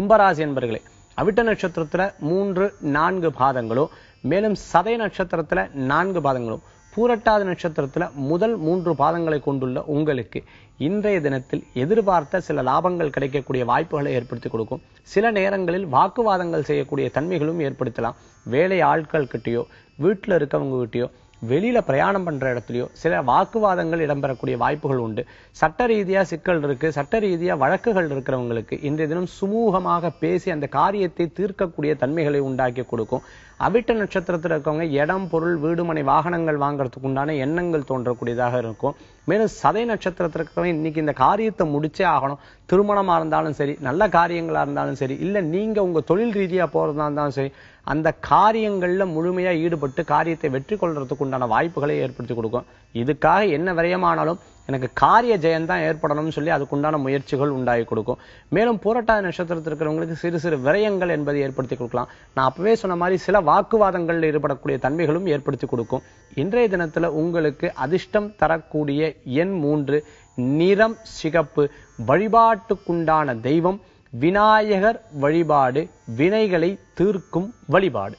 கும்பராசி என்பர்களே, அவிட்ட நட்சத்திரத்துல 3-4 பாதங்களோ, மேலும் சதய நட்சத்திரத்துல 4 பாதங்களோ, பூரட்டாதி நட்சத்திரத்துல முதல் 3 பாதங்களை கொண்டுள்ள உங்களுக்கு இன்றைய தினத்தில் எதிர்பார்த்த சில லாபங்கள் கிடைக்கக்கூடிய வாய்ப்புகளை ஏற்படுத்தி கொடுக்கும். சில நேரங்களில் வாக்குவாதங்கள் செய்யக்கூடிய தன்மைகளும் ஏற்படுத்தலாம். வேலை ஆட்கள் கிட்டயோ, வீட்டுல இருக்கவங்க கிட்டயோ, வெளியில பிரயாணம் பண்ற இடத்துலயோ சில வாக்குவாதங்கள் இடம்பெறக்கூடிய வாய்ப்புகள் உண்டு. சட்ட ரீதியா சிக்கல் இருக்கு, சட்ட ரீதியா வழக்குகள் இருக்கிறவங்களுக்கு இன்றைய தினம் சுமூகமாக பேசி அந்த காரியத்தை தீர்க்கக்கூடிய தன்மைகளை உண்டாக்கி கொடுக்கும். அவிட்ட நட்சத்திரத்தில் இருக்கவங்க இடம், பொருள், வீடு, மனை, வாகனங்கள் வாங்குறதுக்கு உண்டான எண்ணங்கள் தோன்றக்கூடியதாக இருக்கும். மேலும் சதை நட்சத்திரத்தில் இருக்கவங்க இன்னைக்கு இந்த காரியத்தை முடிச்சே ஆகணும். திருமணமா இருந்தாலும் சரி, நல்ல காரியங்களா இருந்தாலும் சரி, இல்ல நீங்க உங்க தொழில் ரீதியா போறதா இருந்தாலும் சரி, அந்த காரியங்கள்ல முழுமையா ஈடுபட்டு காரியத்தை வெற்றி கொள்றதுக்கு உண்டான வாய்ப்புகளை ஏற்படுத்தி கொடுக்கும். இதுக்காக என்ன விரயமானாலும் எனக்கு காரிய ஜெயம்தான் ஏற்படணும்னு சொல்லி அதுக்குண்டான முயற்சிகள் உண்டாகி கொடுக்கும். மேலும் பூரட்டாதி நட்சத்திரத்தில் இருக்கிறவங்களுக்கு சிறு சிறு விரயங்கள் என்பதை ஏற்படுத்தி கொடுக்கலாம். நான் அப்பவே சொன்ன மாதிரி சில வாக்குவாதங்களில் ஈடுபடக்கூடிய தன்மைகளும் ஏற்படுத்தி கொடுக்கும். இன்றைய தினத்துல உங்களுக்கு அதிர்ஷ்டம் தரக்கூடிய எண் 3, நிறம் சிகப்பு. வழிபாட்டுக்குண்டான தெய்வம் விநாயகர் வழிபாடு, வினைகளை தீர்க்கும் வழிபாடு.